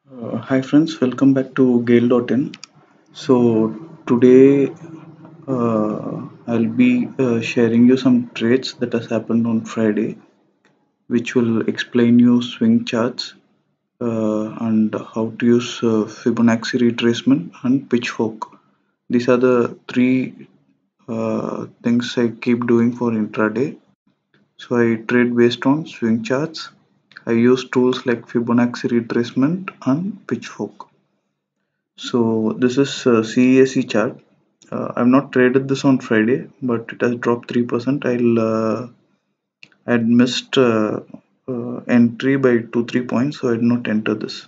Hi friends, welcome back to Gale.in. So today I'll be sharing you some trades that has happened on Friday, which will explain you swing charts and how to use Fibonacci retracement and pitchfork. These are the three things I keep doing for intraday. So I trade based on swing charts. I use tools like Fibonacci retracement and pitchfork. So this is CESE chart. I've not traded this on Friday, but it has dropped 3%. I'd missed entry by 2-3 points, so I did not enter this.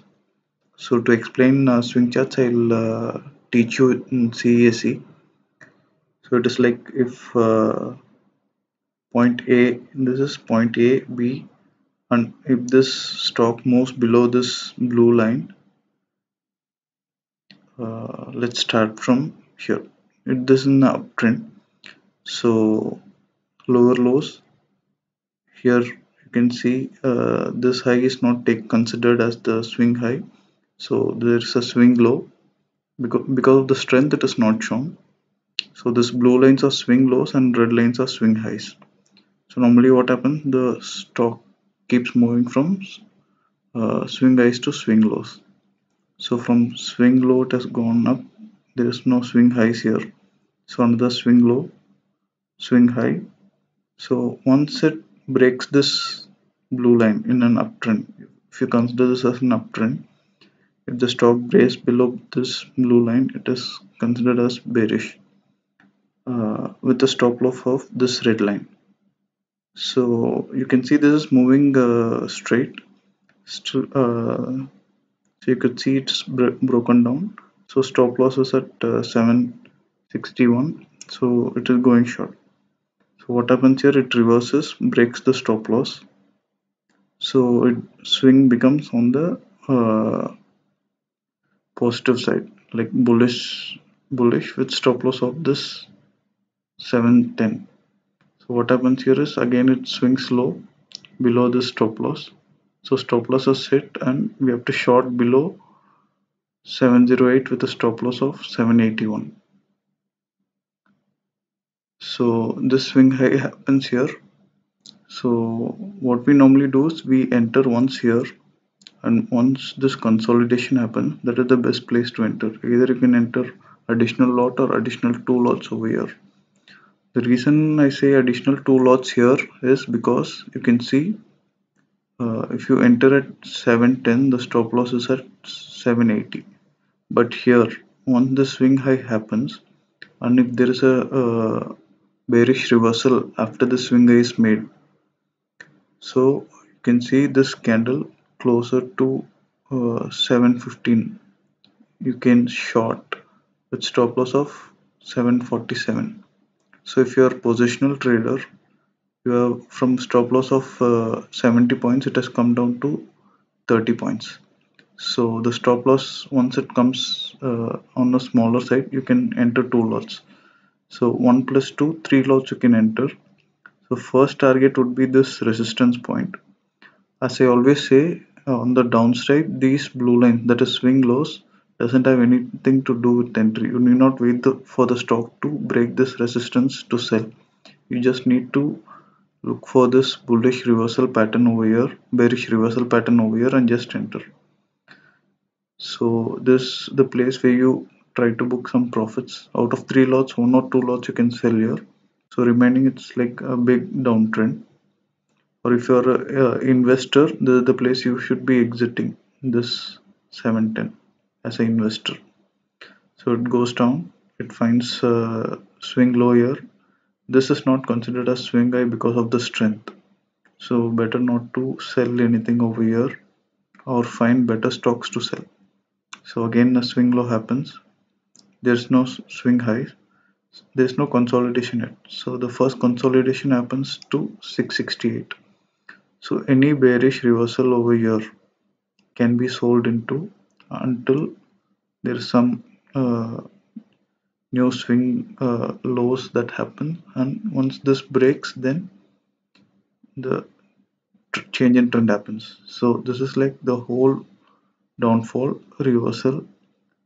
So to explain swing charts, I'll teach you in CESE. So it is like if point A, this is point A, B, and if this stock moves below this blue line, let's start from here. This is an uptrend. So lower lows here you can see this high is not take considered as the swing high, so there is a swing low because of the strength it is not shown. So this blue lines are swing lows and red lines are swing highs. So normally what happens, the stock keeps moving from swing highs to swing lows. So from swing low it has gone up, there is no swing highs here, so another swing low, swing high. So once it breaks this blue line in an uptrend, if you consider this as an uptrend, if the stock breaks below this blue line, it is considered as bearish with a stop loss of this red line. So you can see this is moving straight. So you could see it's broken down. So stop loss is at 761. So it is going short. So what happens here? It reverses, breaks the stop loss, so it swing becomes on the positive side, like bullish with stop loss of this 710. So what happens here is again it swings low below this stop loss, so stop loss is hit and we have to short below 708 with a stop loss of 781. So this swing high happens here. So what we normally do is we enter once here, and once this consolidation happens, that is the best place to enter. Either you can enter additional lot or additional two lots over here. The reason I say additional two lots here is because you can see if you enter at 710, the stop loss is at 780. But here, once the swing high happens, and if there is a bearish reversal after the swing high is made, so you can see this candle closer to 715, you can short with stop loss of 747. So if you are positional trader, you have from stop loss of 70 points, it has come down to 30 points. So the stop loss, once it comes on the smaller side, you can enter two lots. So 1 plus 2, 3 lots you can enter. So first target would be this resistance point. As I always say, on the downside, these blue lines, that is swing lows, doesn't have anything to do with entry. You need not wait for the stock to break this resistance to sell. You just need to look for this bullish reversal pattern over here, bearish reversal pattern over here, and just enter. So this the place where you try to book some profits. Out of three lots, one or two lots you can sell here. So remaining it's like a big downtrend. Or if you're a investor, this is the place you should be exiting this 710 as an investor. So it goes down, it finds swing low here. This is not considered as swing high because of the strength, so better not to sell anything over here or find better stocks to sell. So again a swing low happens, there's no swing high, there's no consolidation yet. So the first consolidation happens to 668. So any bearish reversal over here can be sold into until there is some new swing lows that happen, and once this breaks, then the change in trend happens. So this is like the whole downfall, reversal.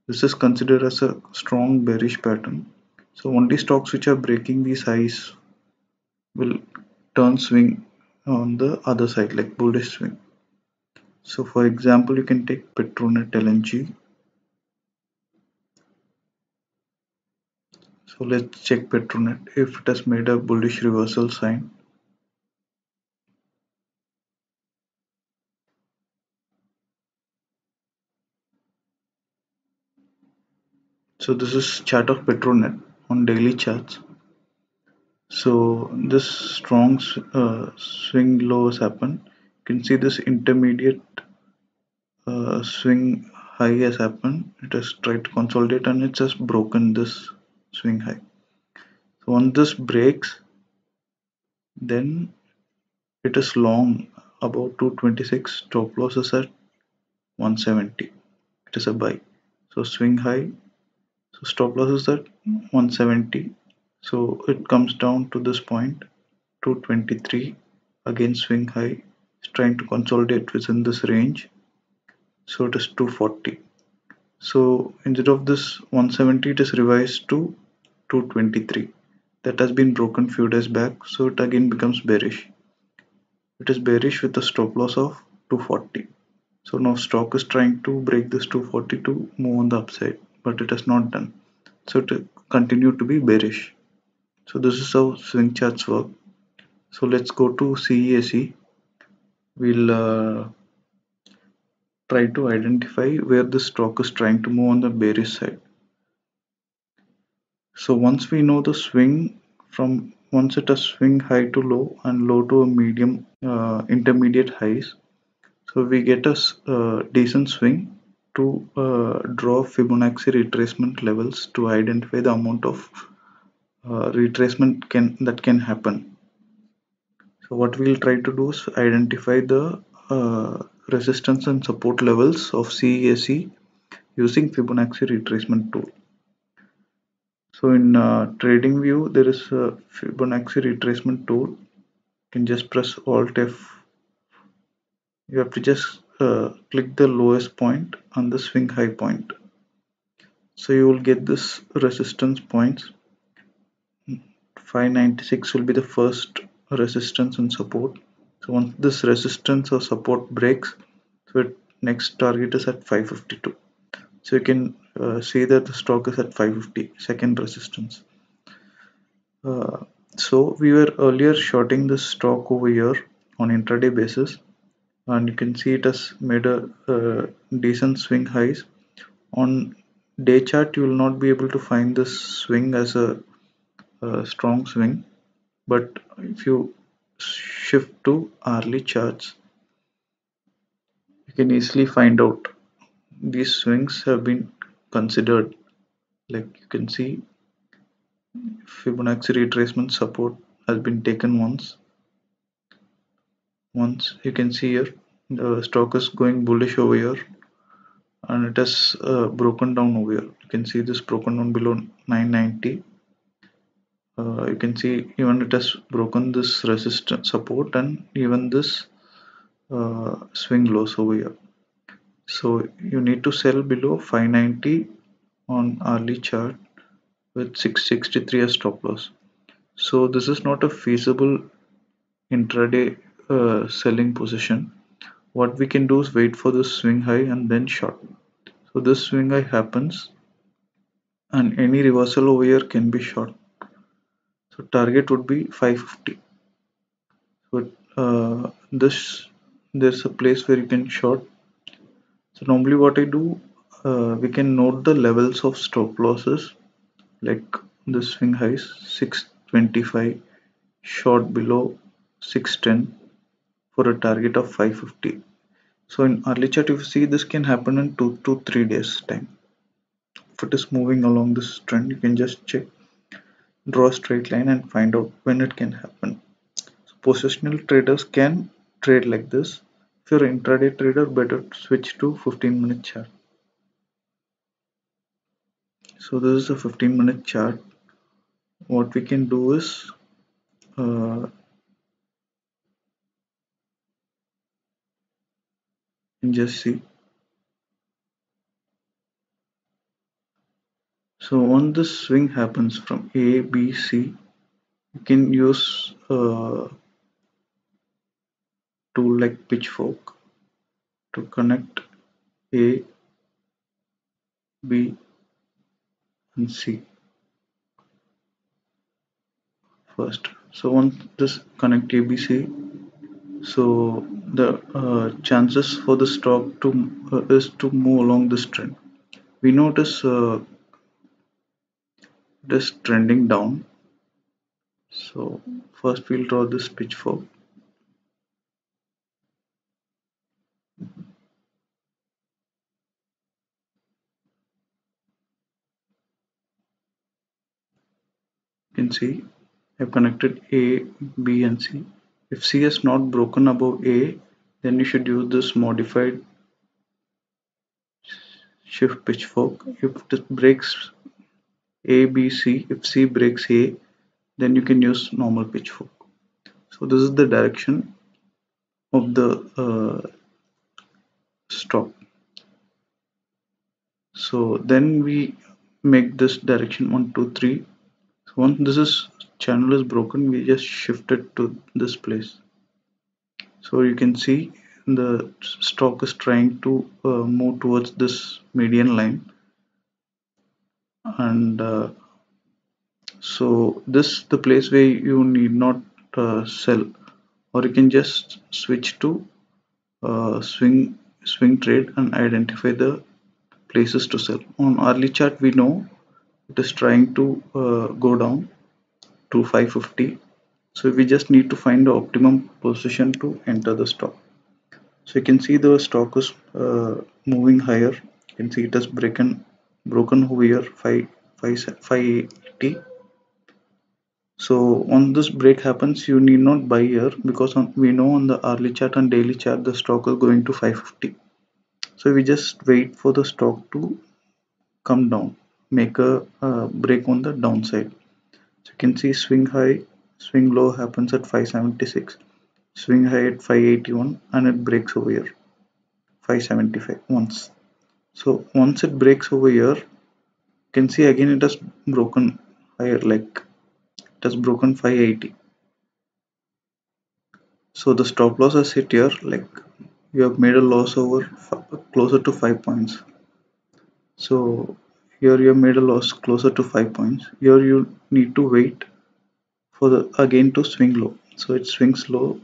This is considered as a strong bearish pattern. So only stocks which are breaking these highs will turn swing on the other side, like bullish swing. So for example, you can take Petronet LNG. So let's check Petronet if it has made a bullish reversal sign. So this is chart of Petronet on daily charts. So this strong swing low has happened. You can see this intermediate swing high has happened. It has tried to consolidate and it has broken this swing high. So once this breaks, then it is long about 226. Stop loss is at 170. It is a buy. So swing high. So stop loss is at 170. So it comes down to this point 223. Again swing high. It's trying to consolidate within this range. So it is 240. So instead of this 170, it is revised to 223. That has been broken few days back, so it again becomes bearish. It is bearish with a stop loss of 240. So now stock is trying to break this 240 to move on the upside, but it has not done. So it continued to be bearish. So this is how swing charts work. So let's go to CESE. We'll try to identify where the stock is trying to move on the bearish side. So once we know the swing from once it has swing high to low and low to a medium intermediate highs, so we get a decent swing to draw Fibonacci retracement levels to identify the amount of retracement that can happen. So what we'll try to do is identify the resistance and support levels of CESE using Fibonacci retracement tool. So in TradingView, there is a Fibonacci retracement tool. You can just press Alt F. You have to just click the lowest point and the swing high point. So you will get this resistance points. 596 will be the first resistance and support. So once this resistance or support breaks, so next target is at 552. So you can see that the stock is at 550, second resistance. So we were earlier shorting the stock over here on intraday basis, and you can see it has made a decent swing highs. On day chart, you will not be able to find this swing as a strong swing, but if you shift to hourly charts, you can easily find out these swings have been considered. Like you can see, Fibonacci retracement support has been taken once. You can see here the stock is going bullish over here and it has broken down over here. You can see this broken down below 990. You can see even it has broken this resistance support and even this swing lows over here. So you need to sell below 590 on hourly chart with 663 as stop loss. So this is not a feasible intraday selling position. What we can do is wait for this swing high and then short. So this swing high happens and any reversal over here can be short. So target would be 550. So this there's a place where you can short. So normally what I do, we can note the levels of stop losses like the swing highs 625, short below 610 for a target of 550. So in early chart, if you see this can happen in 2 to 3 days time. If it is moving along this trend, you can just check, draw a straight line and find out when it can happen. So positional traders can trade like this. If you're an intraday trader, better switch to 15-minute chart. So this is a 15-minute chart. What we can do is you can just see So once this swing happens from A, B, C, you can use a tool like pitchfork to connect A, B, and C first. So once this connect ABC, so the chances for the stock to is to move along this trend. We notice it is trending down. So first we'll draw this pitchfork. You can see I've connected A, B, and C. If C is not broken above A, then you should use this modified shift pitchfork. If this breaks A, B, C, if C breaks A, then you can use normal pitchfork. So this is the direction of the stock. So then we make this direction 1, 2, 3. So once this is channel is broken, we just shift it to this place. So you can see the stock is trying to move towards this median line, and so this the place where you need not sell, or you can just switch to swing trade and identify the places to sell. On early chart, we know it is trying to go down to 550. So we just need to find the optimum position to enter the stock. So you can see the stock is moving higher. You can see it has broken over here 580. So once this break happens, you need not buy here because we know on the hourly chart and daily chart the stock is going to 550. So we just wait for the stock to come down, make a break on the downside. So you can see swing high, swing low happens at 576, swing high at 581, and it breaks over here 575 once. So once it breaks over here, you can see again it has broken higher, like it has broken 580. So the stop loss has hit here, like you have made a loss over closer to 5 points. So here you have made a loss closer to 5 points. Here you need to wait for the again to swing low. So it swings low,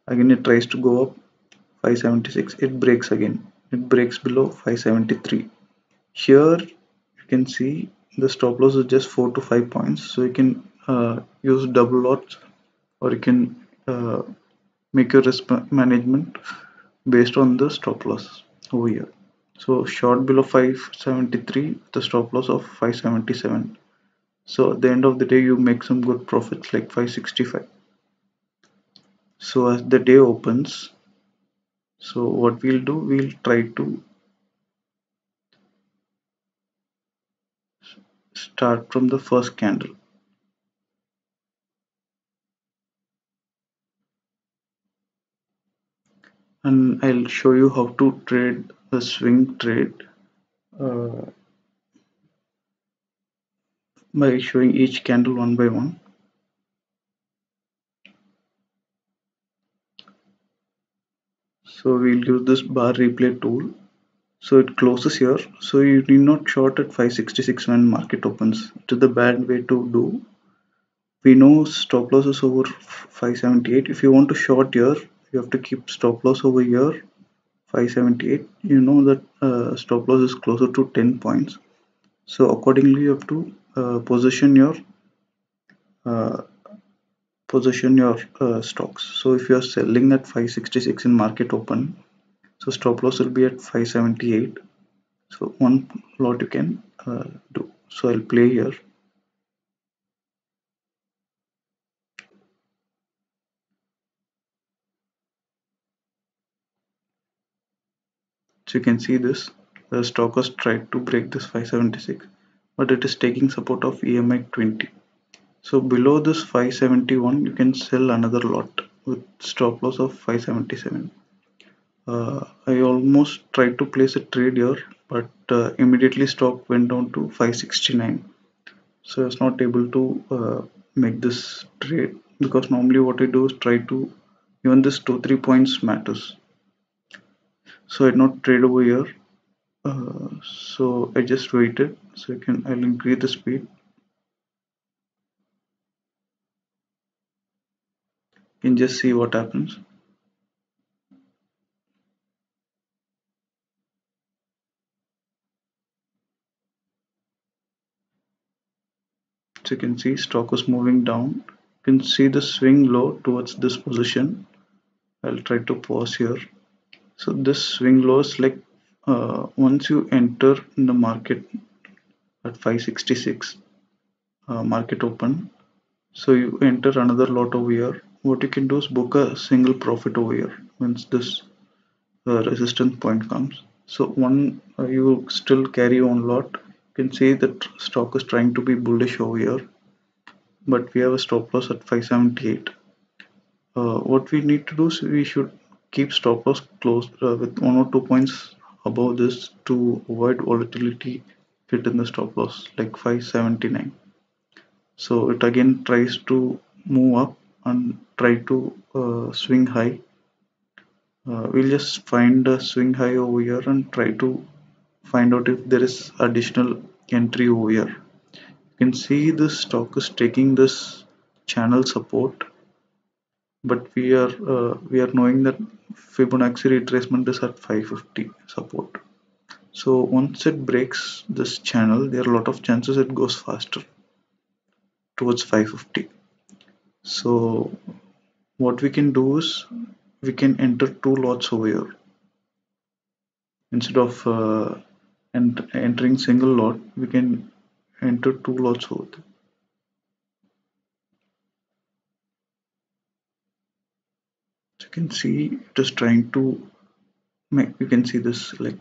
again it tries to go up 576, it breaks again, it breaks below 573. Here you can see the stop loss is just 4 to 5 points, so you can use double lots, or you can make your risk management based on the stop loss over here. So short below 573, the stop loss of 577. So at the end of the day you make some good profits like 565. So as the day opens, so what we'll do, we'll try to start from the first candle, and I'll show you how to trade a swing trade uh, by showing each candle one by one. So we'll use this bar replay tool. So it closes here. So you need not short at 566 when market opens. It is the bad way to do. We know stop loss is over 578. If you want to short here, you have to keep stop loss over here 578. You know that stop loss is closer to 10 points. So accordingly, you have to uh, position your stocks. So if you are selling at 566 in market open, so stop loss will be at 578. So one lot you can do. So I'll play here. So you can see this. The stock has tried to break this 576, but it is taking support of EMI 20. So below this 571, you can sell another lot with stop loss of 577. I almost tried to place a trade here, but immediately stock went down to 569. So I was not able to make this trade, because normally what I do is try to, even this 2-3 points matters. So I did not trade over here. So I just waited. So I'll increase the speed. You can just see what happens. So you can see stock was moving down. You can see the swing low towards this position. I'll try to pause here. So this swing low is like, once you enter in the market at 566 market open, so you enter another lot over here. What you can do is book a single profit over here once this resistance point comes. So one, you still carry on lot. You can see that stock is trying to be bullish over here, but we have a stop loss at 578. What we need to do is we should keep stop loss close with 1 or 2 points above this to avoid volatility hit in the stop loss like 579. So it again tries to move up and try to swing high. We'll just find a swing high over here and try to find out if there is additional entry over here. You can see this stock is taking this channel support, but we are knowing that Fibonacci retracement is at 550 support. So once it breaks this channel, there are a lot of chances it goes faster towards 550. So what we can do is we can enter two lots over here instead of entering single lot. We can enter two lots over there. So you can see it is trying to make, you can see this like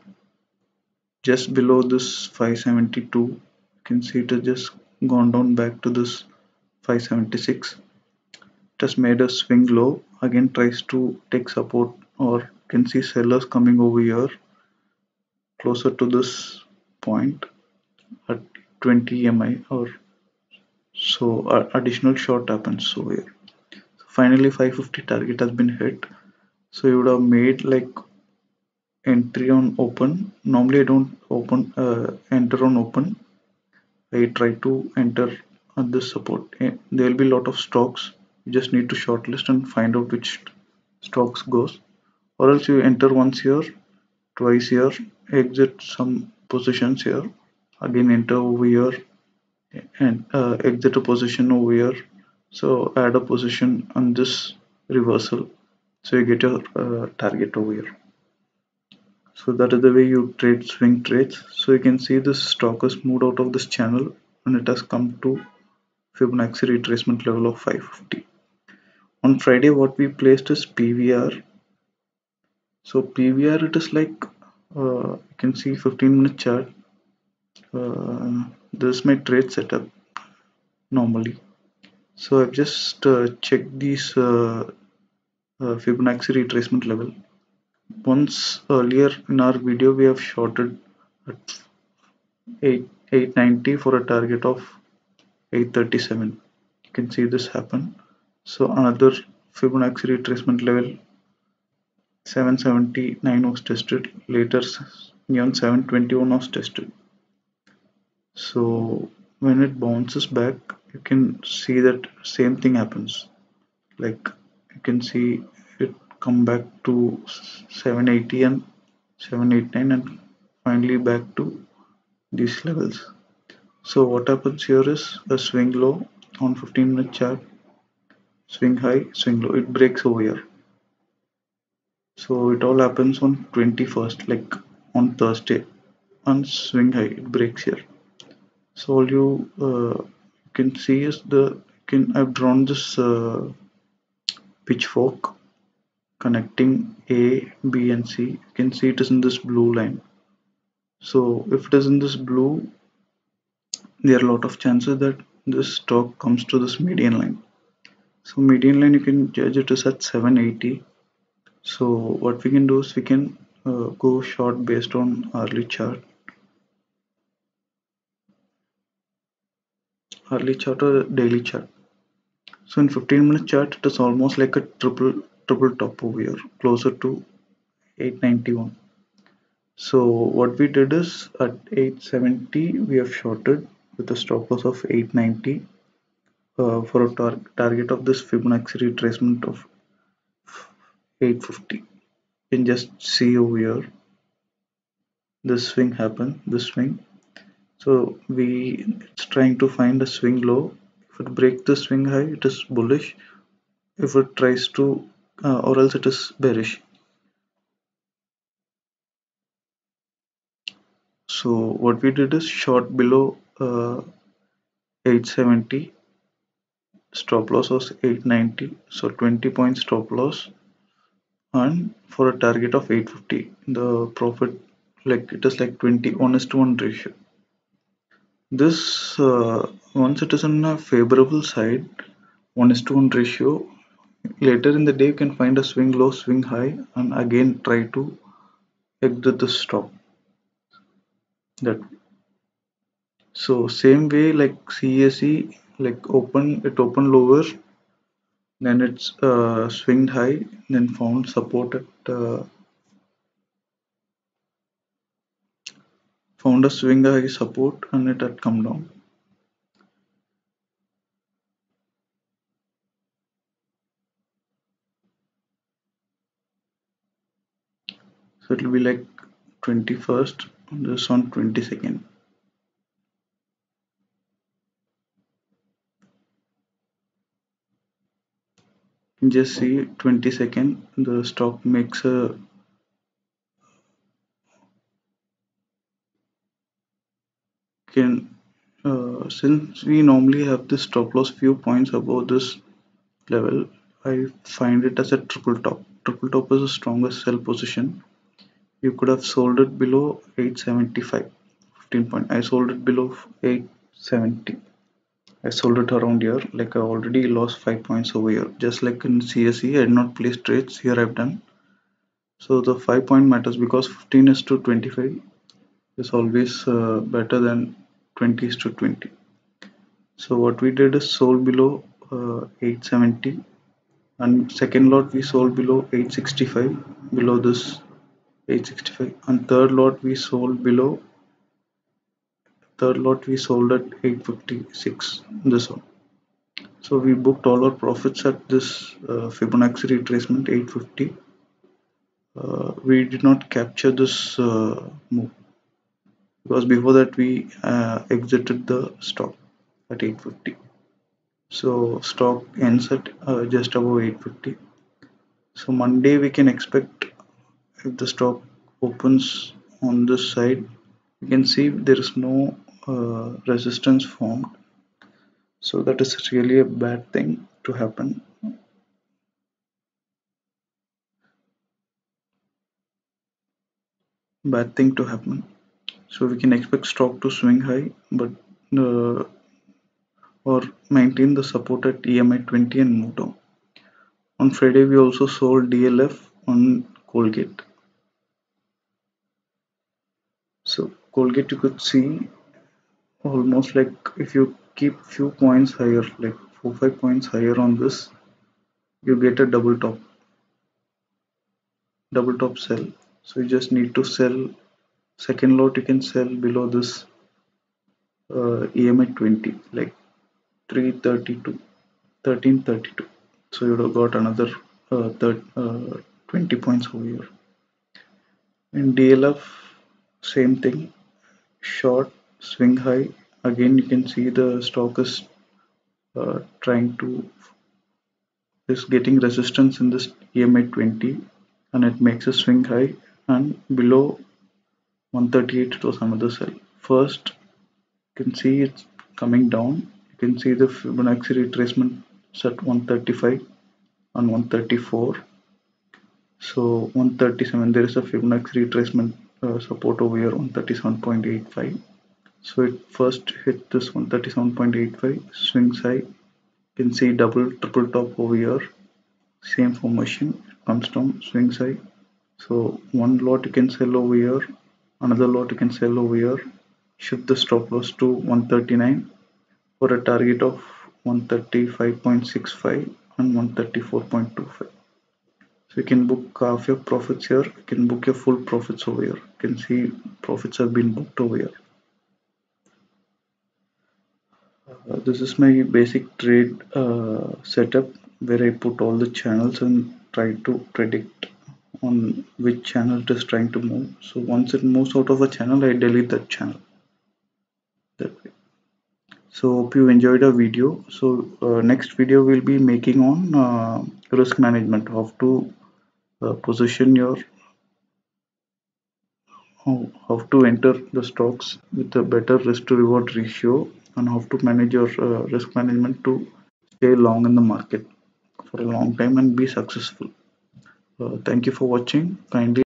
just below this 572. You can see it has just gone down back to this 576. It has made a swing low, again tries to take support, or you can see sellers coming over here closer to this point at 20 mi, or so additional short happens over here. So finally 550 target has been hit. So you would have made like entry on open. Normally I don't enter on open. I try to enter on this support. There will be a lot of stocks. You just need to shortlist and find out which stocks goes, or else you enter once here, twice here, exit some positions here, again enter over here, and exit a position over here. So add a position on this reversal. So you get your target over here. So that is the way you trade swing trades. So you can see this stock has moved out of this channel and it has come to Fibonacci retracement level of 550. On Friday, what we placed is PVR. So PVR, it is like, you can see 15-minute chart. This is my trade setup normally. So I've just checked these Fibonacci retracement level. Once earlier in our video, we have shorted at 890 for a target of 837. You can see this happen. So another Fibonacci retracement level 779 was tested. Later, even 721 was tested. So when it bounces back, you can see that same thing happens. Like you can see it come back to 780 and 789 and finally back to these levels. So what happens here is a swing low on 15-minute chart, swing high, swing low. It breaks over here. So it all happens on 21st, like on Thursday. On swing high, it breaks here. So all you can see is I've drawn this pitchfork connecting A, B, and C. You can see it is in this blue line. So if it is in this blue, there are a lot of chances that this stock comes to this median line. So median line, you can judge it is at 780. So what we can do is we can go short based on hourly chart. hourly chart or daily chart. So in 15-minute chart, it is almost like a triple top over here, closer to 891. So what we did is at 870 we have shorted with a stop loss of 890 for a target of this Fibonacci retracement of 850. You can just see over here this swing happen, this swing. So it's trying to find a swing low. If it breaks the swing high, it is bullish. If it tries to, or else it is bearish. So what we did is short below 870, stop loss was 890, so 20 point stop loss, and for a target of 850, the profit, like it is like 20 1:1 ratio. This once it is on a favorable side, 1:1 ratio, later in the day you can find a swing low, swing high, and again try to exit the stop. That so same way like CAC, like open lower, then it's swinged high, then found support at found a swing high support, and it had come down. So it will be like 21st, this on 22nd. Just see 22nd, the stock makes a can since we normally have this stop loss few points above this level, I find it as a triple top. Triple top is the strongest sell position. You could have sold it below 875, 15 point. I sold it below 870. I sold it around here, like I already lost 5 points over here. Just like in CSE, I did not place trades. Here I've done. So the 5 point matters because 15 is to 25 is always better than 20 is to 20. So what we did is sold below 870, and second lot we sold below 865, below this 865, and third lot we sold at 856, this one. So we booked all our profits at this Fibonacci retracement 850. We did not capture this move because before that we exited the stock at 850. So stock ends at just above 850. So Monday we can expect, if the stock opens on this side, you can see there is no resistance formed. So that is really a bad thing to happen. Bad thing to happen. So we can expect stock to swing high, but uh, or maintain the support at EMI 20 and move down. On Friday, we also sold DLF on Colgate. So Colgate, you could see almost like if you keep few points higher, like 4 5 points higher on this, you get a double top sell. So you just need to sell second lot. You can sell below this EMI 20, like 332, 1332. So you would have got another 20 points over here. In DLF, same thing, short, swing high. Again, you can see the stock is trying to is getting resistance in this EMI 20, and it makes a swing high, and below 138 it was another sell. First, you can see it's coming down. You can see the Fibonacci retracement is at 135 and 134. So 137, there is a Fibonacci retracement support over here, 137.85. So it first hit this 137.85, swings high. You can see double, triple top over here. Same formation, comes down, swings high. So one lot you can sell over here, another lot you can sell over here. Shift the stop loss to 139, for a target of 135.65 and 134.25. So you can book half your profits here. You can book your full profits over here. You can see profits have been booked over here. This is my basic trade setup where I put all the channels and try to predict on which channel it is trying to move. So once it moves out of a channel, I delete that channel. That way. So hope you enjoyed our video. So next video we'll be making on risk management, how to position your how to enter the stocks with a better risk to reward ratio, and how to manage your risk management to stay long in the market for a long time and be successful. Thank you for watching. Kindly